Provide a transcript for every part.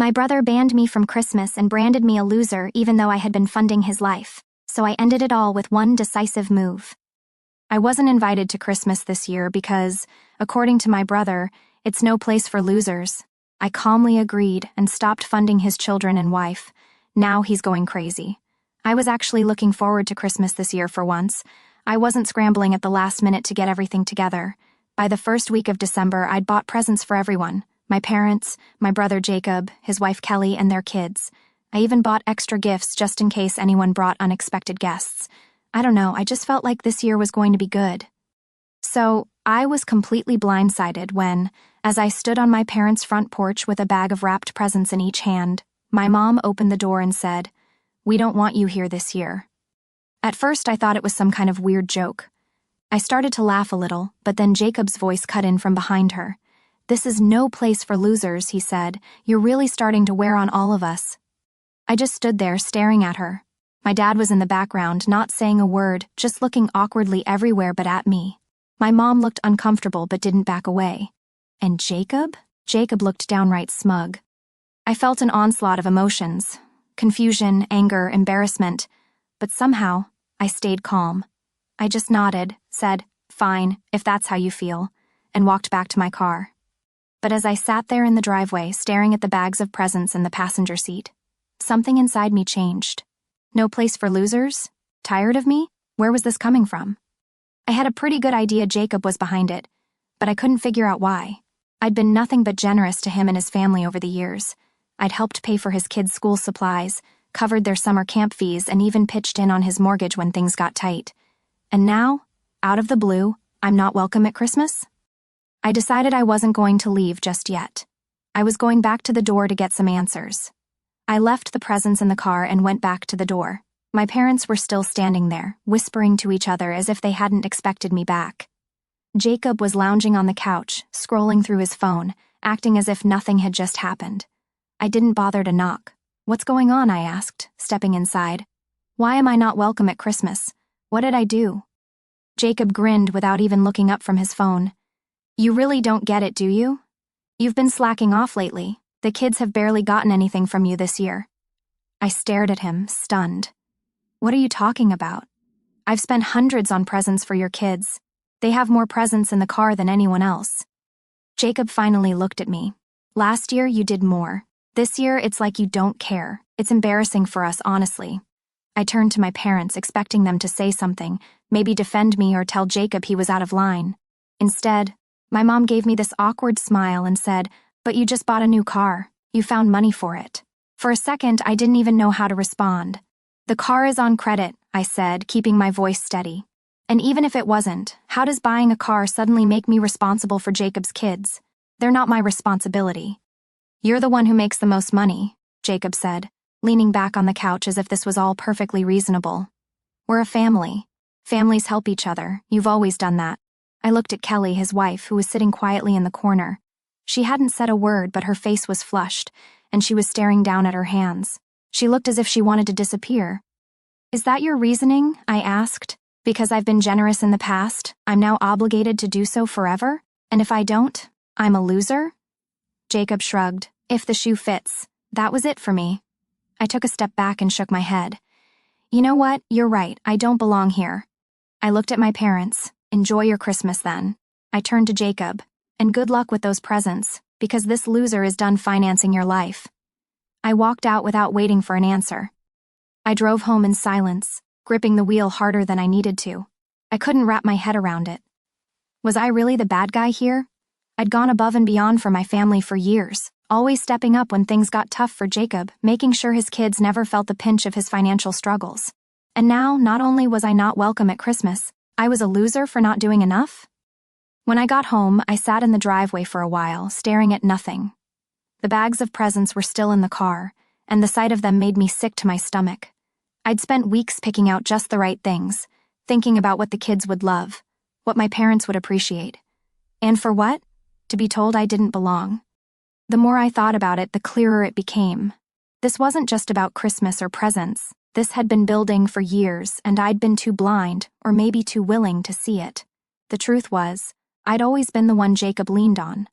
My brother banned me from Christmas and branded me a loser even though I had been funding his life, so I ended it all with one decisive move. I wasn't invited to Christmas this year because, according to my brother, it's no place for losers. I calmly agreed and stopped funding his children and wife. Now he's going crazy. I was actually looking forward to Christmas this year for once. I wasn't scrambling at the last minute to get everything together. By the first week of December, I'd bought presents for everyone. My parents, my brother Jacob, his wife Kelly, and their kids. I even bought extra gifts just in case anyone brought unexpected guests. I don't know, I just felt like this year was going to be good. So, I was completely blindsided when, as I stood on my parents' front porch with a bag of wrapped presents in each hand, my mom opened the door and said, "We don't want you here this year." At first, I thought it was some kind of weird joke. I started to laugh a little, but then Jacob's voice cut in from behind her. "This is no place for losers," he said. "You're really starting to wear on all of us." I just stood there staring at her. My dad was in the background, not saying a word, just looking awkwardly everywhere but at me. My mom looked uncomfortable but didn't back away. And Jacob? Jacob looked downright smug. I felt an onslaught of emotions. Confusion, anger, embarrassment. But somehow, I stayed calm. I just nodded, said, "Fine, if that's how you feel," and walked back to my car. But as I sat there in the driveway, staring at the bags of presents in the passenger seat, something inside me changed. No place for losers? Tired of me? Where was this coming from? I had a pretty good idea Jacob was behind it, but I couldn't figure out why. I'd been nothing but generous to him and his family over the years. I'd helped pay for his kids' school supplies, covered their summer camp fees, and even pitched in on his mortgage when things got tight. And now, out of the blue, I'm not welcome at Christmas? I decided I wasn't going to leave just yet. I was going back to the door to get some answers. I left the presents in the car and went back to the door. My parents were still standing there, whispering to each other as if they hadn't expected me back. Jacob was lounging on the couch, scrolling through his phone, acting as if nothing had just happened. I didn't bother to knock. "What's going on?" I asked, stepping inside. "Why am I not welcome at Christmas? What did I do?" Jacob grinned without even looking up from his phone. "You really don't get it, do you? You've been slacking off lately. The kids have barely gotten anything from you this year." I stared at him, stunned. "What are you talking about? I've spent hundreds on presents for your kids. They have more presents in the car than anyone else." Jacob finally looked at me. "Last year you did more. This year it's like you don't care. It's embarrassing for us, honestly." I turned to my parents, expecting them to say something, maybe defend me or tell Jacob he was out of line. Instead, my mom gave me this awkward smile and said, "But you just bought a new car. You found money for it." For a second, I didn't even know how to respond. "The car is on credit," I said, keeping my voice steady. "And even if it wasn't, how does buying a car suddenly make me responsible for Jacob's kids? They're not my responsibility." "You're the one who makes the most money," Jacob said, leaning back on the couch as if this was all perfectly reasonable. "We're a family. Families help each other. You've always done that." I looked at Kelly, his wife, who was sitting quietly in the corner. She hadn't said a word, but her face was flushed, and she was staring down at her hands. She looked as if she wanted to disappear. "Is that your reasoning?" I asked. "Because I've been generous in the past, I'm now obligated to do so forever? And if I don't, I'm a loser?" Jacob shrugged. If the shoe fits. That was it for me. I took a step back and shook my head. "You know what? You're right. I don't belong here." I looked at my parents. "Enjoy your Christmas then." I turned to Jacob. "And good luck with those presents, because this loser is done financing your life." I walked out without waiting for an answer. I drove home in silence, gripping the wheel harder than I needed to. I couldn't wrap my head around it. Was I really the bad guy here? I'd gone above and beyond for my family for years, always stepping up when things got tough for Jacob, making sure his kids never felt the pinch of his financial struggles. And now, not only was I not welcome at Christmas, I was a loser for not doing enough? When I got home, I sat in the driveway for a while, staring at nothing. The bags of presents were still in the car, and the sight of them made me sick to my stomach. I'd spent weeks picking out just the right things, thinking about what the kids would love, what my parents would appreciate. And for what? To be told I didn't belong. The more I thought about it, the clearer it became. This wasn't just about Christmas or presents. This had been building for years, and I'd been too blind, or maybe too willing, to see it. The truth was, I'd always been the one Jacob leaned on.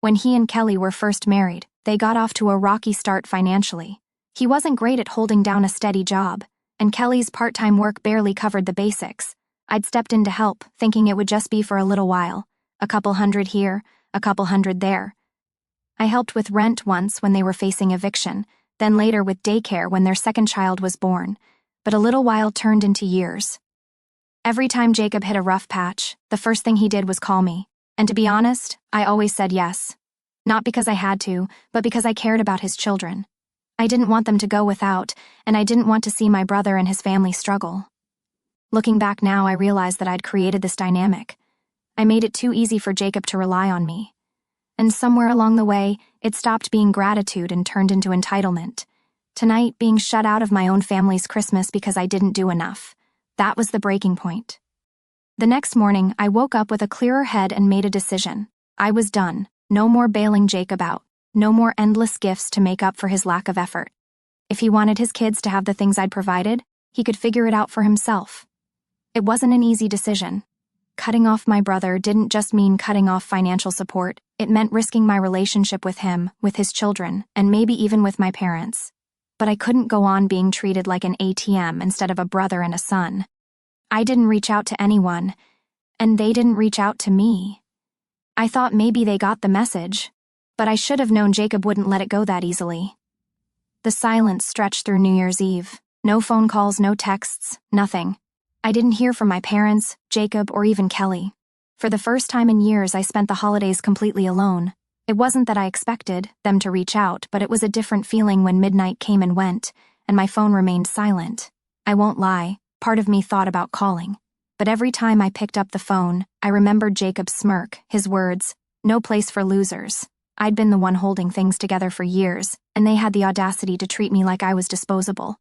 When he and Kelly were first married, They got off to a rocky start financially. He wasn't great at holding down a steady job, and Kelly's part-time work barely covered the basics. I'd stepped in to help, thinking it would just be for a little while. A couple hundred here, a couple hundred there. I helped with rent once when they were facing eviction, then later with daycare when their second child was born. But a little while turned into years. Every time Jacob hit a rough patch, the first thing he did was call me. And to be honest, I always said yes. Not because I had to, but because I cared about his children. I didn't want them to go without, and I didn't want to see my brother and his family struggle. Looking back now, I realized that I'd created this dynamic. I made it too easy for Jacob to rely on me. And somewhere along the way, it stopped being gratitude and turned into entitlement. Tonight, being shut out of my own family's Christmas because I didn't do enough. That was the breaking point. The next morning, I woke up with a clearer head and made a decision. I was done. No more bailing Jacob out. No more endless gifts to make up for his lack of effort. If he wanted his kids to have the things I'd provided, he could figure it out for himself. It wasn't an easy decision. Cutting off my brother didn't just mean cutting off financial support. It meant risking my relationship with him, with his children, and maybe even with my parents. But I couldn't go on being treated like an ATM instead of a brother and a son. I didn't reach out to anyone, and they didn't reach out to me. I thought maybe they got the message, but I should have known Jacob wouldn't let it go that easily. The silence stretched through New Year's Eve. No phone calls, no texts, nothing. I didn't hear from my parents, Jacob, or even Kelly. For the first time in years, I spent the holidays completely alone. It wasn't that I expected them to reach out, but it was a different feeling when midnight came and went, and my phone remained silent. I won't lie, part of me thought about calling. But every time I picked up the phone, I remembered Jacob's smirk, his words, "No place for losers." I'd been the one holding things together for years, and they had the audacity to treat me like I was disposable.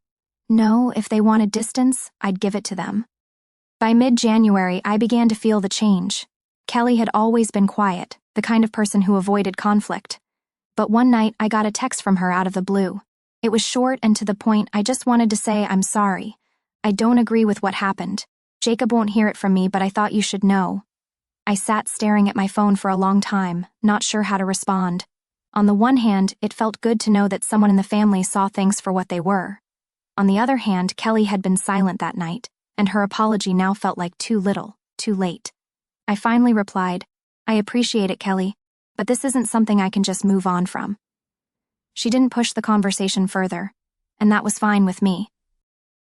No, if they wanted distance, I'd give it to them. By mid-January, I began to feel the change. Kelly had always been quiet, the kind of person who avoided conflict. But one night, I got a text from her out of the blue. It was short and to the point. I just wanted to say I'm sorry. I don't agree with what happened. Jacob won't hear it from me, but I thought you should know. I sat staring at my phone for a long time, not sure how to respond. On the one hand, it felt good to know that someone in the family saw things for what they were. On the other hand, Kelly had been silent that night, and her apology now felt like too little, too late. I finally replied, "I appreciate it, Kelly, but this isn't something I can just move on from." She didn't push the conversation further, and that was fine with me.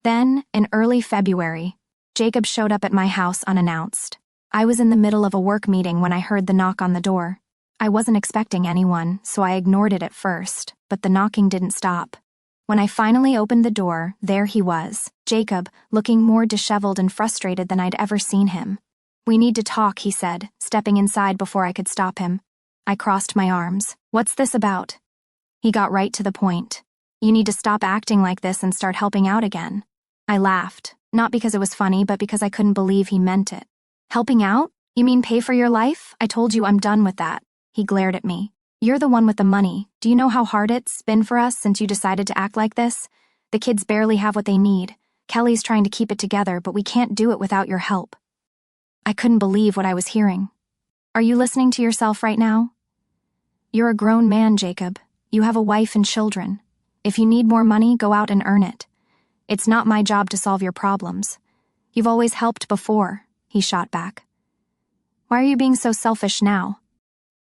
Then, in early February, Jacob showed up at my house unannounced. I was in the middle of a work meeting when I heard the knock on the door. I wasn't expecting anyone, so I ignored it at first, but the knocking didn't stop. When I finally opened the door, there he was, Jacob, looking more disheveled and frustrated than I'd ever seen him. "We need to talk," he said, stepping inside before I could stop him. I crossed my arms. "What's this about?" He got right to the point. "You need to stop acting like this and start helping out again." I laughed, not because it was funny, but because I couldn't believe he meant it. "Helping out? You mean pay for your life? I told you I'm done with that." He glared at me. "You're the one with the money. Do you know how hard it's been for us since you decided to act like this? The kids barely have what they need. Kelly's trying to keep it together, but we can't do it without your help." I couldn't believe what I was hearing. "Are you listening to yourself right now? You're a grown man, Jacob. You have a wife and children. If you need more money, go out and earn it. It's not my job to solve your problems. You've always helped before," he shot back. "Why are you being so selfish now?"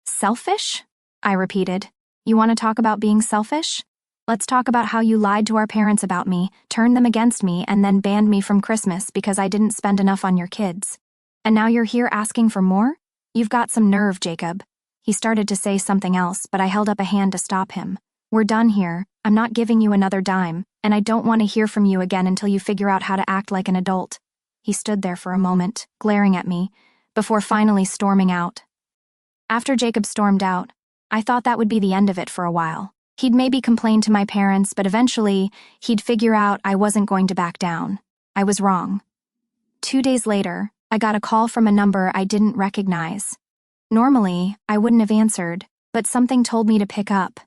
"Selfish?" I repeated. "You want to talk about being selfish? Let's talk about how you lied to our parents about me, turned them against me, and then banned me from Christmas because I didn't spend enough on your kids. And now you're here asking for more? You've got some nerve, Jacob." He started to say something else, but I held up a hand to stop him. "We're done here. I'm not giving you another dime, and I don't want to hear from you again until you figure out how to act like an adult." He stood there for a moment, glaring at me, before finally storming out. After Jacob stormed out, I thought that would be the end of it for a while. He'd maybe complain to my parents, but eventually, he'd figure out I wasn't going to back down. I was wrong. 2 days later, I got a call from a number I didn't recognize. Normally, I wouldn't have answered, but something told me to pick up.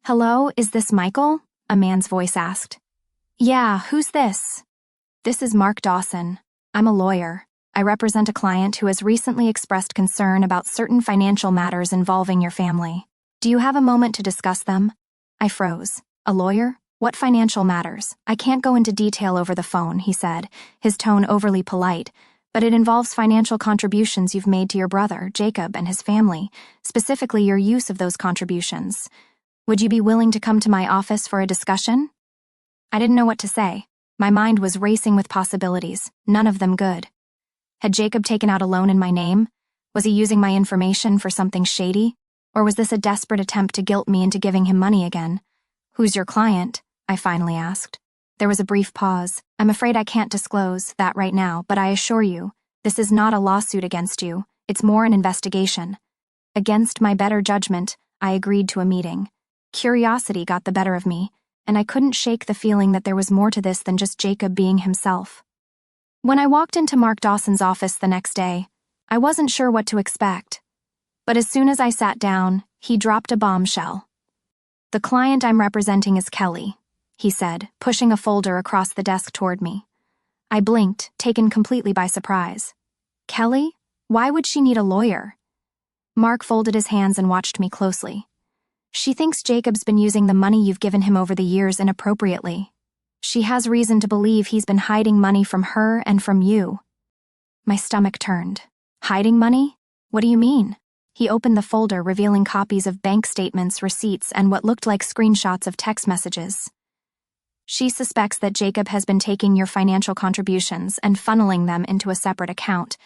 "Hello, is this Michael?" a man's voice asked. "Yeah, who's this?" "This is Mark Dawson. I'm a lawyer. I represent a client who has recently expressed concern about certain financial matters involving your family." Do you have a moment to discuss them? I froze. A lawyer? What financial matters? I can't go into detail over the phone, he said, his tone overly polite, but it involves financial contributions you've made to your brother, Jacob, and his family, specifically your use of those contributions. Would you be willing to come to my office for a discussion? I didn't know what to say. My mind was racing with possibilities, none of them good. Had Jacob taken out a loan in my name? Was he using my information for something shady? Or was this a desperate attempt to guilt me into giving him money again? Who's your client? I finally asked. There was a brief pause. I'm afraid I can't disclose that right now, but I assure you, this is not a lawsuit against you. It's more an investigation. Against my better judgment, I agreed to a meeting. Curiosity got the better of me, and I couldn't shake the feeling that there was more to this than just Jacob being himself. When I walked into Mark Dawson's office the next day, I wasn't sure what to expect. But as soon as I sat down, he dropped a bombshell. The client I'm representing is Kelly, he said, pushing a folder across the desk toward me. I blinked, taken completely by surprise. Kelly? Why would she need a lawyer? Mark folded his hands and watched me closely. She thinks Jacob's been using the money you've given him over the years inappropriately. She has reason to believe he's been hiding money from her and from you. My stomach turned. Hiding money? What do you mean? He opened the folder, revealing copies of bank statements, receipts, and what looked like screenshots of text messages. She suspects that Jacob has been taking your financial contributions and funneling them into a separate account.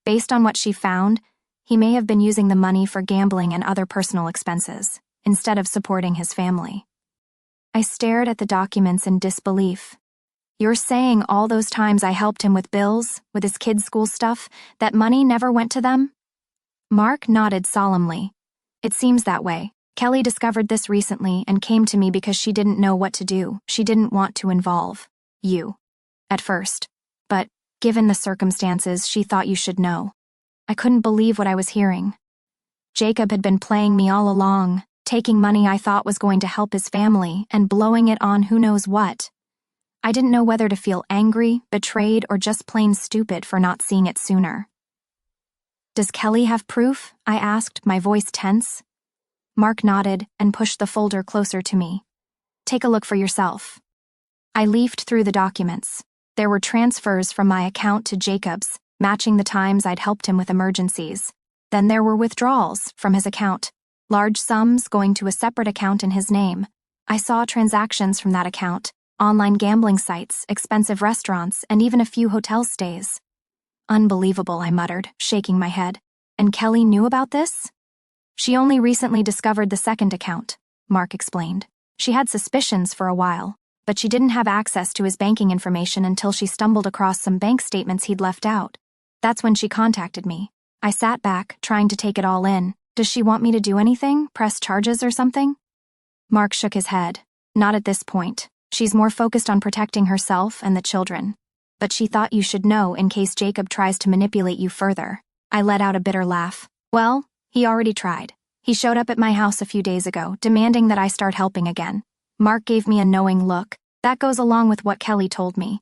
Based on what she found, he may have been using the money for gambling and other personal expenses, instead of supporting his family. I stared at the documents in disbelief. You're saying all those times I helped him with bills, with his kids' school stuff, that money never went to them? Mark nodded solemnly. It seems that way. Kelly discovered this recently and came to me because she didn't know what to do. She didn't want to involve you at first. But, given the circumstances, she thought you should know. I couldn't believe what I was hearing. Jacob had been playing me all along, taking money I thought was going to help his family and blowing it on who knows what. I didn't know whether to feel angry, betrayed, or just plain stupid for not seeing it sooner. Does Kelly have proof? I asked, my voice tense. Mark nodded and pushed the folder closer to me. Take a look for yourself. I leafed through the documents. There were transfers from my account to Jacob's, matching the times I'd helped him with emergencies. Then there were withdrawals from his account, large sums going to a separate account in his name. I saw transactions from that account, online gambling sites, expensive restaurants, and even a few hotel stays. Unbelievable, I muttered, shaking my head. And Kelly knew about this? She only recently discovered the second account, Mark explained. She had suspicions for a while, but she didn't have access to his banking information until she stumbled across some bank statements he'd left out. That's when she contacted me. I sat back, trying to take it all in. Does she want me to do anything? Press charges or something? Mark shook his head. Not at this point. She's more focused on protecting herself and the children. But she thought you should know in case Jacob tries to manipulate you further. I let out a bitter laugh. Well, he already tried. He showed up at my house a few days ago, demanding that I start helping again. Mark gave me a knowing look. That goes along with what Kelly told me.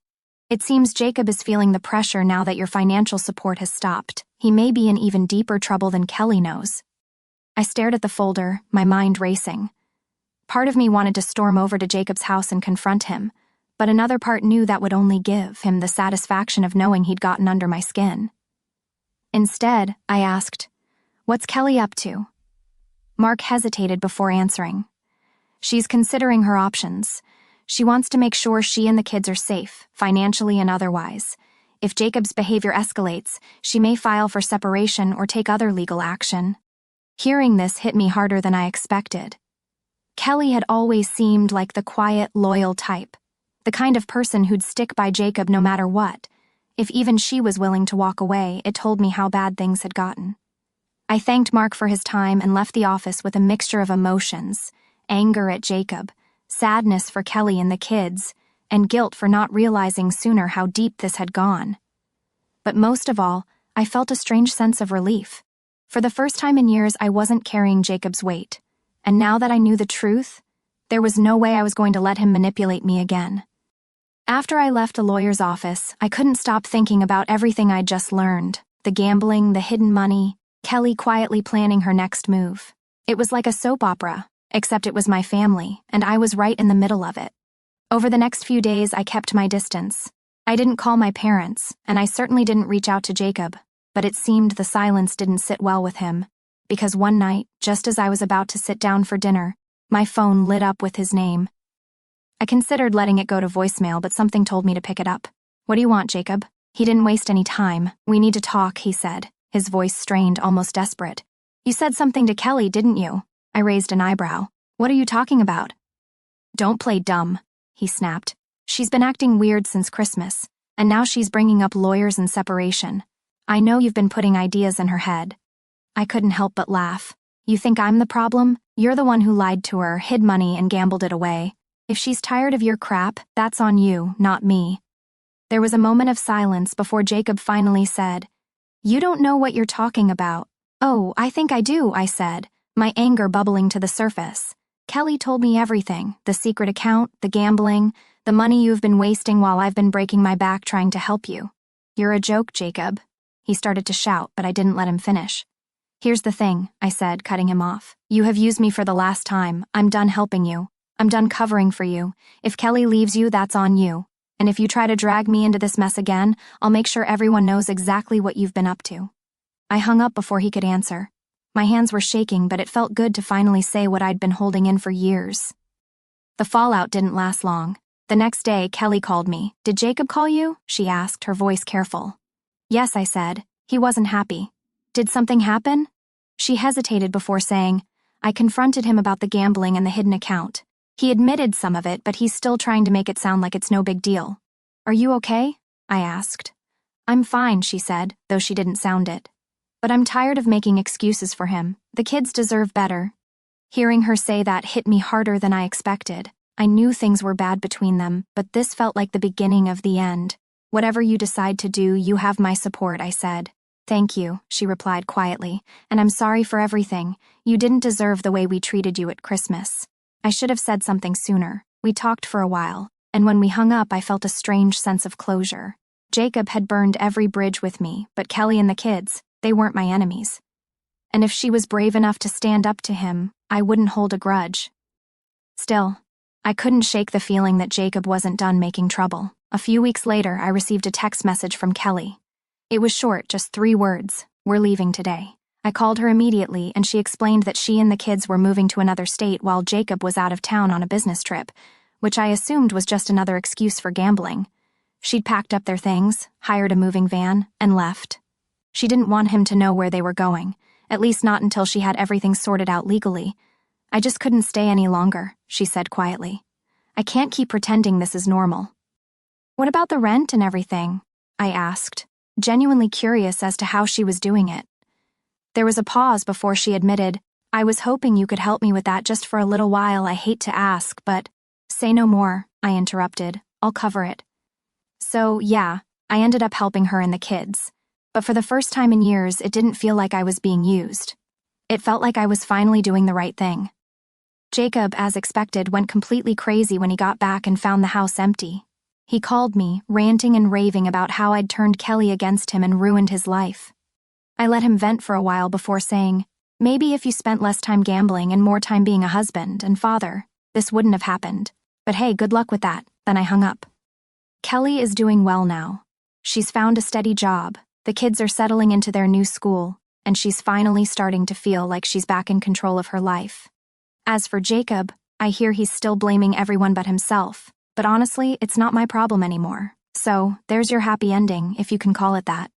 It seems Jacob is feeling the pressure now that your financial support has stopped. He may be in even deeper trouble than Kelly knows. I stared at the folder, my mind racing. Part of me wanted to storm over to Jacob's house and confront him, but another part knew that would only give him the satisfaction of knowing he'd gotten under my skin. Instead, I asked, "What's Kelly up to?" Mark hesitated before answering. She's considering her options. She wants to make sure she and the kids are safe, financially and otherwise. If Jacob's behavior escalates, she may file for separation or take other legal action. Hearing this hit me harder than I expected. Kelly had always seemed like the quiet, loyal type, the kind of person who'd stick by Jacob no matter what. If even she was willing to walk away, it told me how bad things had gotten. I thanked Mark for his time and left the office with a mixture of emotions: anger at Jacob, sadness for Kelly and the kids, and guilt for not realizing sooner how deep this had gone. But most of all, I felt a strange sense of relief. For the first time in years, I wasn't carrying Jacob's weight, and now that I knew the truth, there was no way I was going to let him manipulate me again. After I left the lawyer's office, I couldn't stop thinking about everything I'd just learned: the gambling, the hidden money, Kelly quietly planning her next move. It was like a soap opera, except it was my family, and I was right in the middle of it. Over the next few days, I kept my distance. I didn't call my parents, and I certainly didn't reach out to Jacob, but it seemed the silence didn't sit well with him, because one night, just as I was about to sit down for dinner, my phone lit up with his name. I considered letting it go to voicemail, but something told me to pick it up. "What do you want, Jacob?" He didn't waste any time. "We need to talk," he said, his voice strained, almost desperate. "You said something to Kelly, didn't you?" I raised an eyebrow. "What are you talking about?" "Don't play dumb," he snapped. "She's been acting weird since Christmas, and now she's bringing up lawyers and separation. I know you've been putting ideas in her head." I couldn't help but laugh. "You think I'm the problem? You're the one who lied to her, hid money, and gambled it away. If she's tired of your crap, that's on you, not me." There was a moment of silence before Jacob finally said, "You don't know what you're talking about." "Oh, I think I do," I said, my anger bubbling to the surface. "Kelly told me everything, the secret account, the gambling, the money you've been wasting while I've been breaking my back trying to help you." "You're a joke, Jacob." He started to shout, but I didn't let him finish. "Here's the thing," I said, cutting him off. "You have used me for the last time. I'm done helping you. I'm done covering for you. If Kelly leaves you, that's on you. And if you try to drag me into this mess again, I'll make sure everyone knows exactly what you've been up to." I hung up before he could answer. My hands were shaking, but it felt good to finally say what I'd been holding in for years. The fallout didn't last long. The next day, Kelly called me. "Did Jacob call you?" she asked, her voice careful. "Yes," I said. "He wasn't happy." "Did something happen?" She hesitated before saying, "I confronted him about the gambling and the hidden account. He admitted some of it, but he's still trying to make it sound like it's no big deal." "Are you okay?" I asked. "I'm fine," she said, though she didn't sound it. "But I'm tired of making excuses for him. The kids deserve better." Hearing her say that hit me harder than I expected. I knew things were bad between them, but this felt like the beginning of the end. "Whatever you decide to do, you have my support," I said. "Thank you," she replied quietly, "and I'm sorry for everything. You didn't deserve the way we treated you at Christmas." I should have said something sooner. We talked for a while, and when we hung up, I felt a strange sense of closure. Jacob had burned every bridge with me, but Kelly and the kids, they weren't my enemies. And if she was brave enough to stand up to him, I wouldn't hold a grudge. Still, I couldn't shake the feeling that Jacob wasn't done making trouble. A few weeks later, I received a text message from Kelly. It was short, just 3 words: "We're leaving today." I called her immediately, and she explained that she and the kids were moving to another state while Jacob was out of town on a business trip, which I assumed was just another excuse for gambling. She'd packed up their things, hired a moving van, and left. She didn't want him to know where they were going, at least not until she had everything sorted out legally. "I just couldn't stay any longer," she said quietly. "I can't keep pretending this is normal." "What about the rent and everything?" I asked, genuinely curious as to how she was doing it. There was a pause before she admitted, "I was hoping you could help me with that just for a little while. I hate to ask, but—" "Say no more," I interrupted. "I'll cover it." So, yeah, I ended up helping her and the kids. But for the first time in years, it didn't feel like I was being used. It felt like I was finally doing the right thing. Jacob, as expected, went completely crazy when he got back and found the house empty. He called me, ranting and raving about how I'd turned Kelly against him and ruined his life. I let him vent for a while before saying, "Maybe if you spent less time gambling and more time being a husband and father, this wouldn't have happened. But hey, good luck with that." Then I hung up. Kelly is doing well now. She's found a steady job, the kids are settling into their new school, and she's finally starting to feel like she's back in control of her life. As for Jacob, I hear he's still blaming everyone but himself, but honestly, it's not my problem anymore. So, there's your happy ending, if you can call it that.